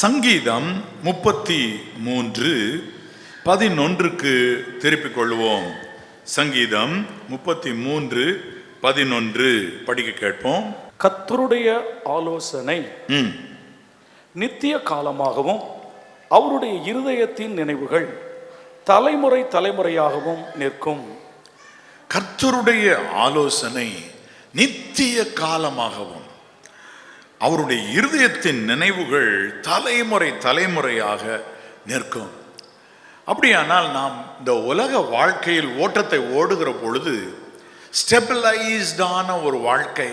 சங்கீதம் 33:11 திருப்பிக் கொள்வோம். சங்கீதம் 33:11 படிக்க கேட்போம். கர்த்தருடைய ஆலோசனை நித்திய காலமாகவும் அவருடைய இருதயத்தின் நினைவுகள் தலைமுறை தலைமுறையாகவும் நிற்கும். கர்த்தருடைய ஆலோசனை நித்திய காலமாகவும் அவருடைய இருதயத்தின் நினைவுகள் தலைமுறை தலைமுறையாக நிற்கும். அப்படியானால் நாம் இந்த உலக வாழ்க்கையில் ஓட்டத்தை ஓடுகிற பொழுது ஸ்டெபிளைஸ்டான ஒரு வாழ்க்கை,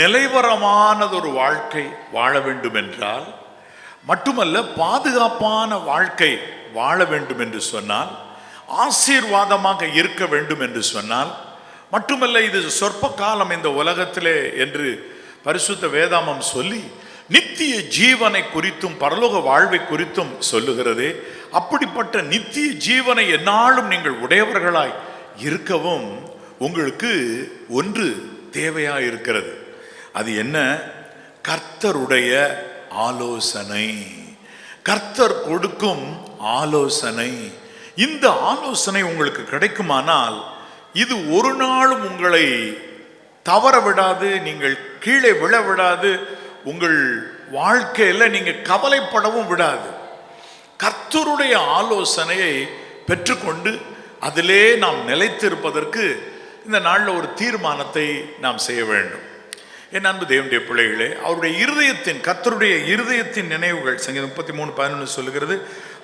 நிலைவரமானது ஒரு வாழ்க்கை வாழ வேண்டும் என்றால், மட்டுமல்ல பாதுகாப்பான வாழ்க்கை வாழ வேண்டும் என்று சொன்னால், ஆசீர்வாதமாக இருக்க வேண்டும் என்று சொன்னால், மட்டுமல்ல இது சொற்ப காலம் இந்த உலகத்திலே என்று பரிசுத்த வேதாமம் சொல்லி நித்திய ஜீவனை குறித்தும் பரலோக வாழ்வை குறித்தும் சொல்லுகிறதே, அப்படிப்பட்ட நித்திய ஜீவனை எந்நாளும் நீங்கள் உடையவர்களாய் இருக்கவும் உங்களுக்கு ஒன்று தேவையாக இருக்கிறது. அது என்ன? கர்த்தருடைய ஆலோசனை, கர்த்தர் கொடுக்கும் ஆலோசனை. இந்த ஆலோசனை உங்களுக்கு கிடைக்குமானால் இது ஒரு நாளும் உங்களை தவற விடாது, நீங்கள் கீழே விழ விடாது, உங்கள் வாழ்க்கையில் நீங்கள் கவலைப்படவும் விடாது. கர்த்தருடைய ஆலோசனையை பெற்றுக்கொண்டு அதிலே நாம் நிலைத்திருப்பதற்கு இந்த நாளில் ஒரு தீர்மானத்தை நாம் செய்ய வேண்டும். என் அன்பு தேவனுடைய பிள்ளைகளே, அவருடைய இருதயத்தின், கர்த்தருடைய இருதயத்தின் நினைவுகள் சங்கீதம் 33:11 சொல்லுகிறது,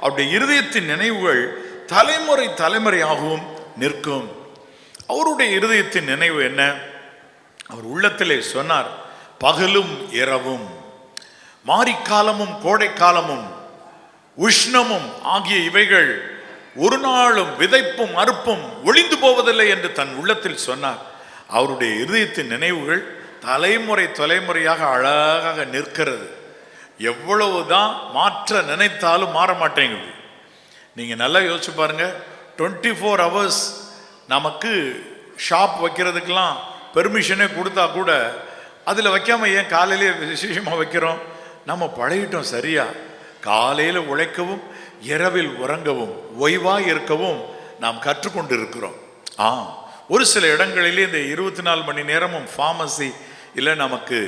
அவருடைய இருதயத்தின் நினைவுகள் தலைமுறை தலைமுறையாகவும் நிற்கும். அவருடைய இருதயத்தின் நினைவு என்ன? அவர் உள்ளத்திலே சொன்னார், பகலும் இரவும், மாரிக்காலமும் கோடைக்காலமும் உஷ்ணமும் ஆகிய இவைகள் ஒரு நாளும் விதைப்பும் அறுப்பும் ஒளிந்து போவதில்லை என்று தன் உள்ளத்தில் சொன்னார். அவருடைய இருதயத்தின் நினைவுகள் தலைமுறை தலைமுறையாக அழகாக நிற்கிறது. எவ்வளவுதான் மாற்ற நினைத்தாலும் மாற மாட்டேங்குது. நீங்கள் நல்லா யோசிச்சு பாருங்க, 24 hours நமக்கு ஷாப் வைக்கிறதுக்கெல்லாம் பெர்மிஷனே கொடுத்தா கூட அதில் வைக்காம ஏன் காலையிலே விசேஷமாக வைக்கிறோம்? நம்ம பழகிட்டோம். சரியா காலையில் உழைக்கவும் இரவில் உறங்கவும் ஓய்வாக இருக்கவும் நாம் கற்றுக்கொண்டு இருக்கிறோம். ஒரு சில இடங்களிலே இந்த 24 மணி நேரமும் ஃபார்மசி இல்லை, நமக்கு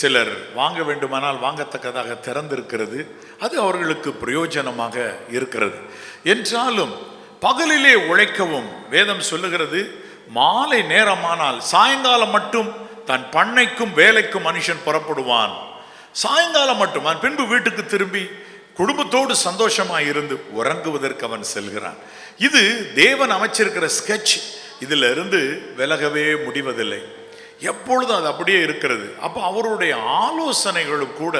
சிலர் வாங்க வேண்டுமானால் வாங்கத்தக்கதாக திறந்திருக்கிறது. அது அவர்களுக்கு பிரயோஜனமாக இருக்கிறது. என்றாலும் பகலிலே உழைக்கவும் வேதம் சொல்லுகிறது, மாலை நேரமானால் சாயங்காலம் மட்டும் தன் பண்ணைக்கும் வேலைக்கும் மனுஷன் புறப்படுவான். சாயங்காலம் மட்டும் பின்பு வீட்டுக்கு திரும்பி குடும்பத்தோடு சந்தோஷமாக இருந்து உறங்குவதற்கு அவன் செல்கிறான். இது தேவன் அமைச்சிருக்கிற ஸ்கெட்ச். இதில் இருந்து விலகவே முடிவதில்லை, எப்பொழுதும் அது அப்படியே இருக்கிறது. அப்போ அவருடைய ஆலோசனைகளும் கூட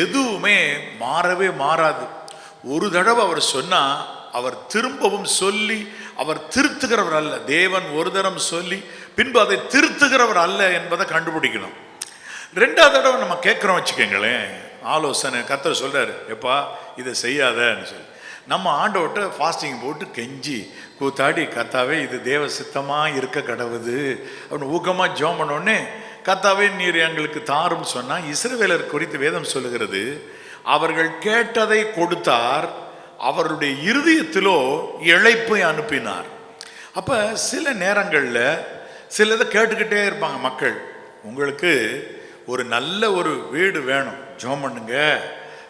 எதுவுமே மாறவே மாறாது. ஒரு தடவை அவர் சொன்னால் அவர் திரும்பவும் சொல்லி அவர் திருத்துகிறவர் அல்ல. தேவன் ஒரு தரம் சொல்லி பின்பு அதை திருத்துகிறவர் அல்ல என்பதை கண்டுபிடிக்கணும். 2வது தடவை நம்ம கேட்குறோம் வச்சுக்கோங்களேன், ஆலோசனை கர்த்தர் சொல்கிறார், எப்பா இதை செய்யாதன்னு சொல்லி நம்ம ஆண்டவர்கிட்ட ஃபாஸ்டிங் போட்டு கெஞ்சி கூத்தாடி, கர்த்தாவே இது தேவ சித்தமாக இருக்க கடவுது அப்படின்னு ஊக்கமாக ஜெபம் பண்ணோடனே, கர்த்தாவே நீர் எங்களுக்கு தாரும் சொன்னால், இஸ்ரவேலர் குறித்து வேதம் சொல்லுகிறது, அவர்கள் கேட்டதை கொடுத்தார், அவருடைய இருதயத்திலோ இழைப்பை அனுப்பினார். அப்போ சில நேரங்களில் சிலதை கேட்டுக்கிட்டே இருப்பாங்க மக்கள். உங்களுக்கு ஒரு நல்ல ஒரு வீடு வேணும், ஜெபம் பண்ணுங்க,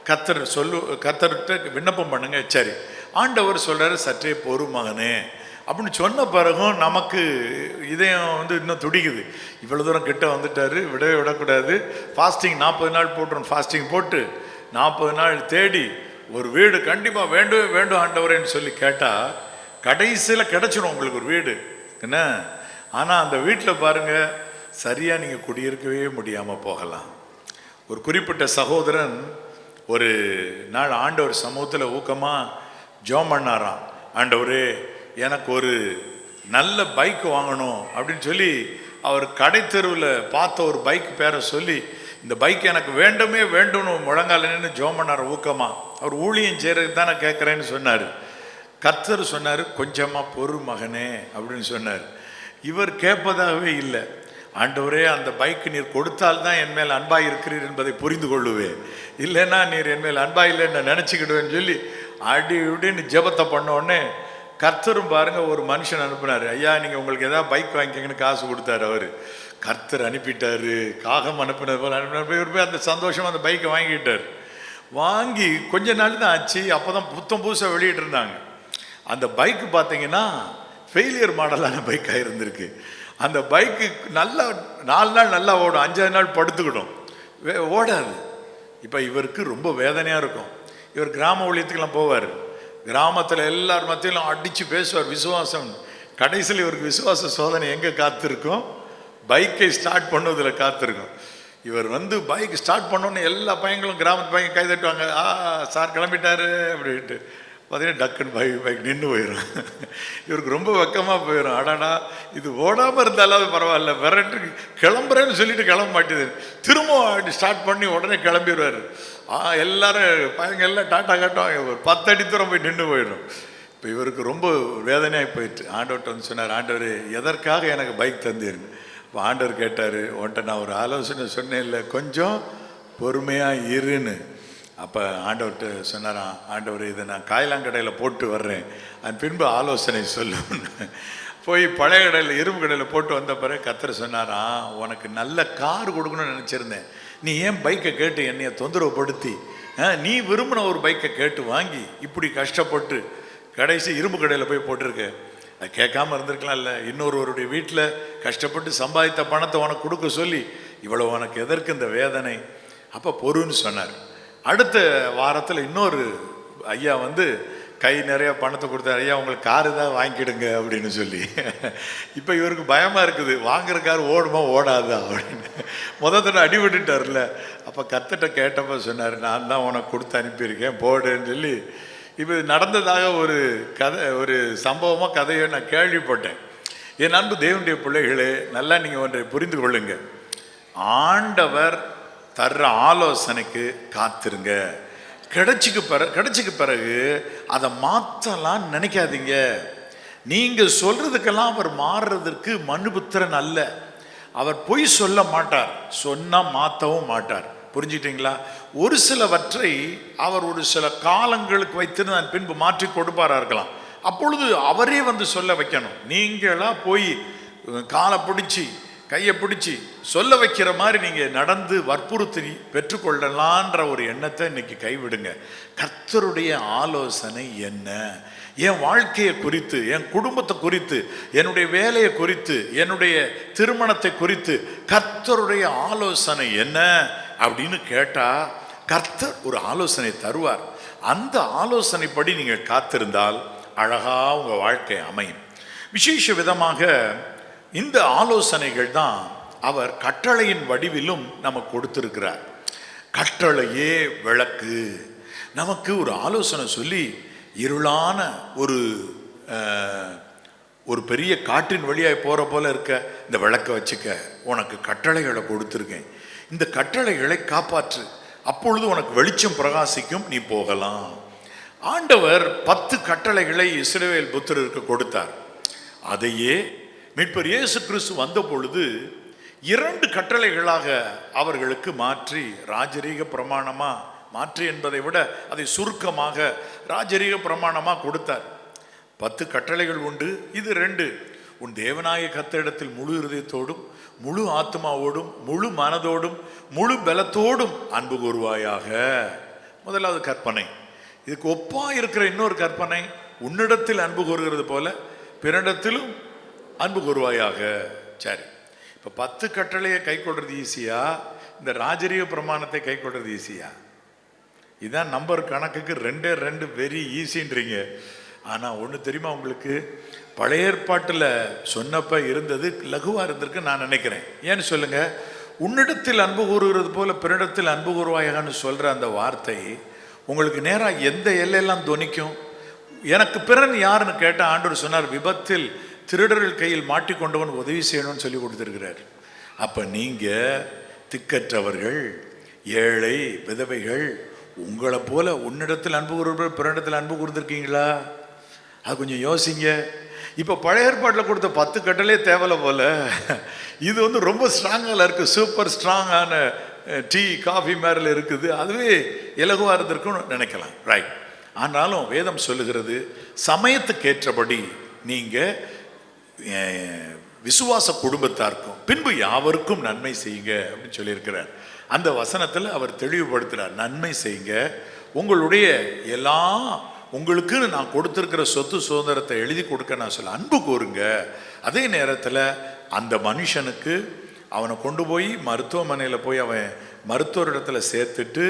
கர்த்தர்கிட்ட விண்ணப்பம் பண்ணுங்க. சரி, ஆண்டவர் சொல்கிறாரு சற்றே பொறு மகனே அப்படின்னு சொன்ன பிறகும் நமக்கு இதயம் இன்னும் துடிக்குது. இவ்வளோ தூரம் கிட்ட வந்துட்டாரு, விடவே விடக்கூடாது. ஃபாஸ்டிங் 40 நாள் போட்டுரும். ஃபாஸ்டிங் போட்டு 40 நாள் தேடி ஒரு வீடு கண்டிப்பாக வேண்டவே வேண்டும் ஆண்டவரேன்னு சொல்லி கேட்டால் கடைசியில் கிடச்சிடும் உங்களுக்கு ஒரு வீடு என்ன. ஆனால் அந்த வீட்டில் பாருங்கள், சரியாக நீங்கள் குடியிருக்கவே முடியாமல் போகலாம். ஒரு குறிப்பிட்ட சகோதரன் ஒரு நாள் ஆண்டவர் சமூகத்தில் ஊக்கமாக ஜெபம் பண்ணாராம், ஆண்டவரே எனக்கு ஒரு நல்ல பைக் வாங்கணும் அப்படின்னு சொல்லி அவர் கடை தெருவில் பார்த்த ஒரு பைக் பேரை சொல்லி, இந்த பைக் எனக்கு வேண்டுமே வேண்டும்னு முழங்கால நின்று ஜெபம் பண்ணார் ஊக்கமாக. அவர் ஊழியம் செய்கிறதுக்கு தான் நான் கேட்குறேன்னு சொன்னார். கர்த்தர் சொன்னார், கொஞ்சமாக பொறு மகனே அப்படின்னு சொன்னார். இவர் கேட்பதாகவே இல்லை. ஆண்டவரே, அந்த பைக்கு நீர் கொடுத்தால்தான் என் மேல் அன்பாய் இருக்கிறீர் என்பதை புரிந்து கொள்ளுவேன், இல்லைன்னா நீர் என் மேல் அன்பாய் இல்லைன்னு நினச்சிக்கிடுவேன்னு சொல்லி அடி இப்படின்னு ஜெபத்தை பண்ண உடனே கர்த்தரும் பாருங்க ஒரு மனுஷன் அனுப்புனாரு. ஐயா, நீங்கள் உங்களுக்கு ஏதாவது பைக் வாங்கிக்கங்கன்னு காசு கொடுத்தாரு. அவர் கர்த்தர் அனுப்பிட்டாரு, காகம் அனுப்பினது போல அனுப்பினார். இவர் போய் அந்த சந்தோஷம் அந்த பைக்கை வாங்கிட்டார். வாங்கி கொஞ்ச நாள் தான் ஆச்சு, அப்போ தான் புத்தம் புதுசாக வெளியிட்டு இருந்தாங்க. அந்த பைக்கு பார்த்தீங்கன்னா ஃபெயிலியர் மாடலான பைக்காக இருந்திருக்கு. அந்த பைக்கு நல்லா 4 நாள் நல்லா ஓடும், 5ஆவது நாள் படுத்துக்கிடும், ஓடாது. இப்போ இவருக்கு ரொம்ப வேதனையாக இருக்கும். இவர் கிராம ஊழியத்துக்கெல்லாம் போவார். கிராமத்தில் எல்லார் மத்தியிலும் அடித்து பேசுவார் விசுவாசம். கடைசியில் இவருக்கு விசுவாச சோதனை எங்கே காத்திருக்கும்? பைக்கை ஸ்டார்ட் பண்ணுவதில் காத்திருக்கும். இவர் வந்து பைக் ஸ்டார்ட் பண்ணோன்னு எல்லா பையங்களும் கிராமத்து பையன் கை தட்டுவாங்க. சார் கிளம்பிட்டாரு அப்படின்ட்டு. பார்த்தீங்கன்னா டக்குன்னு பைக் நின்று போயிடும். இவருக்கு ரொம்ப வெக்கமாக போயிடும். அடாடா, இது ஓடாமல் இருந்தாலாவது பரவாயில்ல, விரட்டு கிளம்புறேன்னு சொல்லிட்டு கிளம்ப மாட்டேது. திரும்ப ஸ்டார்ட் பண்ணி உடனே கிளம்பிடுவார். எல்லாரும் பையங்க எல்லாம் டாட்டா காட்டுவாங்க. ஒரு 10 அடி தூரம் போய் நின்று போயிடும். இப்போ இவருக்கு ரொம்ப வேதனையாக போயிட்டு ஆண்டவர்கிட்ட வந்து சொன்னார், ஆண்டவர் எதற்காக எனக்கு பைக் தந்தீருங்க? இப்போ ஆண்டவர் கேட்டார், உன்ட்ட நான் ஒரு ஆலோசனை சொன்னேன் இல்லை, கொஞ்சம் பொறுமையாக இருன்னு. அப்போ ஆண்டவர்கிட்ட சொன்னாராம், ஆண்டவர் இதை நான் காயலாங்கடையில் போட்டு வர்றேன், அதன் பின்பு ஆலோசனை சொல்லுன்னு. போய் பழைய கடையில் இரும்பு கடையில் போட்டு வந்த பிறகு கர்த்தர் சொன்னாராம், உனக்கு நல்ல கார் கொடுக்கணும்னு நினச்சிருந்தேன், நீ ஏன் பைக்கை கேட்டு என்னைய தொந்தரவுப்படுத்தி நீ விரும்பின ஒரு பைக்கை கேட்டு வாங்கி இப்படி கஷ்டப்பட்டு கடைசி இரும்பு கடையில் போய் போட்டிருக்க. அது கேட்காம இருந்திருக்கலாம் இல்லை, இன்னொருவருடைய வீட்டில் கஷ்டப்பட்டு சம்பாதித்த பணத்தை உனக்கு கொடுக்க சொல்லி இவ்வளோ உனக்கு எதற்கு இந்த வேதனை? அப்போ பொறுன்னு சொன்னார். அடுத்த வாரத்தில் இன்னொரு ஐயா வந்து கை நிறைய பணத்தை கொடுத்தாரு. ஐயா, உங்களுக்கு காரு தான் வாங்கிக்கிடுங்க அப்படின்னு சொல்லி. இப்போ இவருக்கு பயமாக இருக்குது, வாங்குற கார் ஓடுமா ஓடாதா அப்படின்னு. முதல்ல அடிபட்டுட்டார்ல. அப்போ கர்த்தர்ட்ட கேட்டப்போ சொன்னார், நான் தான் உனக்கு கொடுத்து அனுப்பியிருக்கேன் போடுன்னு சொல்லி. இப்போ நடந்ததாக ஒரு கதை, ஒரு சம்பவமாக கதையை நான் கேள்விப்பட்டேன். என் அன்பு தேவனுடைய பிள்ளைகளே, நல்லா நீங்கள் ஒன்றை புரிந்து கொள்ளுங்க. ஆண்டவர் தர்ற ஆலோசனைக்கு காத்திருங்க. கிடைச்சிக்கு பிறகு அதை மாற்றலாம் நினைக்காதீங்க. நீங்கள் சொல்றதுக்கெல்லாம் அவர் மாறுறதுக்கு மனுபுத்திரன் அல்ல. அவர் பொய் சொல்ல மாட்டார், சொன்னால் மாற்றவும் மாட்டார். புரிஞ்சுக்கிட்டீங்களா? ஒரு சிலவற்றை அவர் ஒரு சில காலங்களுக்கு வைத்து நான் பின்பு மாற்றி கொடுப்பாரா இருக்கலாம். அப்பொழுது அவரே வந்து சொல்ல வைக்கணும். நீங்களா போய் காலை பிடிச்சி கையை பிடிச்சி சொல்ல வைக்கிற மாதிரி நீங்கள் நடந்து வற்புறுத்தி பெற்றுக்கொள்ளலான்ற ஒரு எண்ணத்தை இன்னைக்கு கைவிடுங்க. கர்த்தருடைய ஆலோசனை என்ன? என் வாழ்க்கையை குறித்து, என் குடும்பத்தை குறித்து, என்னுடைய வேலையை குறித்து, என்னுடைய திருமணத்தை குறித்து கர்த்தருடைய ஆலோசனை என்ன அப்படின்னு கேட்டால் கர்த்தர் ஒரு ஆலோசனை தருவார். அந்த ஆலோசனைப்படி நீங்கள் காத்திருந்தால் அழகாக உங்கள் வாழ்க்கை அமையும். விசேஷ விதமாக இந்த ஆலோசனைகள் தான் அவர் கட்டளையின் வடிவிலும் நமக்கு கொடுத்திருக்கிறார். கட்டளையே விளக்கு. நமக்கு ஒரு ஆலோசனை சொல்லி இருளான ஒரு பெரிய காற்றின் வழியாக போகிற போல இருக்க இந்த விளக்கை வச்சுக்க, உனக்கு கட்டளைகளை கொடுத்துருக்கேன், இந்த கட்டளைகளை காப்பாற்று, அப்பொழுது உனக்கு வெளிச்சம் பிரகாசிக்கும், நீ போகலாம். ஆண்டவர் 10 கட்டளைகளை இஸ்ரவேல் புத்திரருக்கு கொடுத்தார். அதையே மீட்பர் இயேசு கிறிஸ்து வந்த பொழுது 2 கட்டளைகளாக அவர்களுக்கு மாற்றி, ராஜரீக பிரமாணமா மாற்றி என்பதை விட அதை சுருக்கமாக ராஜரீக பிரமாணமாக கொடுத்தார். 10 கட்டளைகள் உண்டு, இது 2. உன் தேவனாய கர்த்தரிடத்தில் முழு இருதயத்தோடும், முழு ஆத்மாவோடும், முழு மனதோடும், முழு பலத்தோடும் அன்பு கூறுவாயாக. முதலாவது கற்பனை. இதுக்கு ஒப்பா இருக்கிற இன்னொரு கற்பனை, உன்னிடத்தில் அன்பு கூறுகிறது போல பிறனிடத்திலும் அன்பு கூறுவாயாக. சரி, இப்போ 10 கட்டளையை கை கொள்றது ஈஸியா, இந்த ராஜரீக பிரமாணத்தை கை கொள்றது ஈஸியா? இதான் நம்பர் கணக்குக்கு 2 வெரி ஈஸின்றீங்க. ஆனால் ஒன்று தெரியுமா உங்களுக்கு, பழைய ஏற்பாட்டில் சொன்னப்ப இருந்தது லகுவாக இருந்திருக்கு நான் நினைக்கிறேன். ஏன்னு சொல்லுங்க, உன்னிடத்தில் அன்பு கூறுகிறது போல பிறனிடத்தில் அன்பு கூறுவாயான்னு சொல்கிற அந்த வார்த்தை உங்களுக்கு நேராக எந்த எல்லையெல்லாம் துணிக்கும்? எனக்கு பிறன் யாருன்னு கேட்டால் ஆண்டவர் சொன்னார், விபத்தில் திருடர்கள் கையில் மாட்டிக்கொண்டவன் உதவி செய்யணும்னு சொல்லி கொடுத்துருக்கிறார். அப்போ நீங்கள் திக்கற்றவர்கள், ஏழை, விதவைகள், உங்களை போல உன்னிடத்தில் அன்பு கூறுவர்கள் பிறனிடத்தில் அன்பு கூர்ந்திருக்கீங்களா? அது கொஞ்சம் யோசிங்க. இப்போ பழைய ஏற்பாட்டில் கொடுத்த 10 கட்டளே தேவலை போல இது வந்து ரொம்ப ஸ்ட்ராங்காக இருக்குது, சூப்பர் ஸ்ட்ராங்கான டீ காஃபி மேரில் இருக்குது, அதுவே இலகுவாக இருந்திருக்குன்னு நினைக்கலாம். ரைட். ஆனாலும் வேதம் சொல்லுகிறது சமயத்துக்கேற்றபடி நீங்கள் விசுவாச குடும்பத்தாருக்கும் பின்பு யாவருக்கும் நன்மை செய்யுங்க அப்படின்னு சொல்லியிருக்கிறார். அந்த வசனத்தில் அவர் தெளிவுபடுத்துகிறார், நன்மை செய்யுங்க, உங்களுடைய எல்லா உங்களுக்குன்னு நான் கொடுத்துருக்கிற சொத்து சுதந்திரத்தை எழுதி கொடுக்க நான் சொல்ல அன்பு கூறுங்க. அதே நேரத்தில் அந்த மனுஷனுக்கு அவனை கொண்டு போய் மருத்துவமனையில் போய் அவன் மருத்துவரிடத்துல சேர்த்துட்டு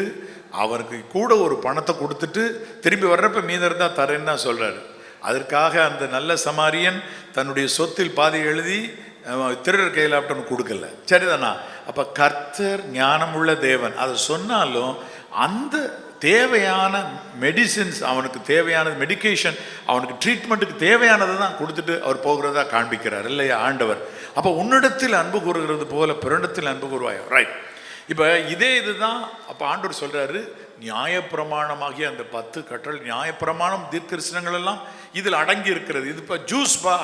அவருக்கு கூட ஒரு பணத்தை கொடுத்துட்டு திரும்பி வர்றப்ப மீதம் இருந்தால் தரேன்னு தான் சொல்கிறாரு. அதற்காக அந்த நல்ல சமாரியன் தன்னுடைய சொத்தில் பாதி எழுதி திருடர் கையில் அப்படின்னு கொடுக்கல. சரிதானா? அப்போ கர்த்தர் ஞானமுள்ள தேவன். அதை சொன்னாலும் அந்த தேவையான மெடிசின்ஸ், அவனுக்கு தேவையான மெடிக்கேஷன், அவனுக்கு ட்ரீட்மெண்ட்டுக்கு தேவையானதை தான் கொடுத்துட்டு அவர் போகிறதா காண்பிக்கிறார் இல்லையா ஆண்டவர். அப்போ உன்னிடத்தில் அன்பு கூறுகிறது போல பிறனிடத்தில் அன்பு கூறுவாயோ. ரைட். இப்போ இதே இதுதான் அப்போ ஆண்டவர் சொல்கிறாரு, நியாயப்பிரமாணமாகிய அந்த 10 கட்டளை, நியாயப்பிரமாணம் தீர்க்கதரிசனங்கள் எல்லாம் இதில் அடங்கி இருக்கிறது. இது இப்போ ஜூஸ் பா,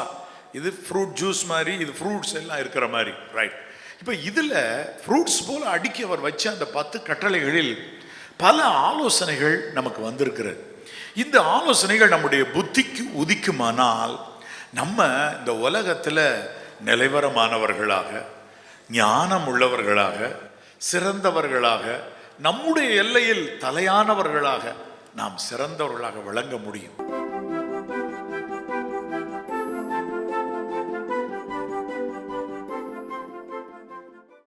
இது ஃப்ரூட் ஜூஸ் மாதிரி, இது ஃப்ரூட்ஸ் எல்லாம் இருக்கிற மாதிரி. ரைட். இப்போ இதில் ஃப்ரூட்ஸ் போல் அடுக்கி அவர் வச்ச அந்த 10 கட்டளைகளில் பல ஆலோசனைகள் நமக்கு வந்திருக்கிறது. இந்த ஆலோசனைகள் நம்முடைய புத்திக்கு உதிக்குமானால் நம்ம இந்த உலகத்தில் நிலைவரமானவர்களாக, ஞானம் உள்ளவர்களாக, சிறந்தவர்களாக, நம்முடைய எல்லையில் தலையானவர்களாக நாம் சிறந்தவர்களாக விளங்க முடியும்.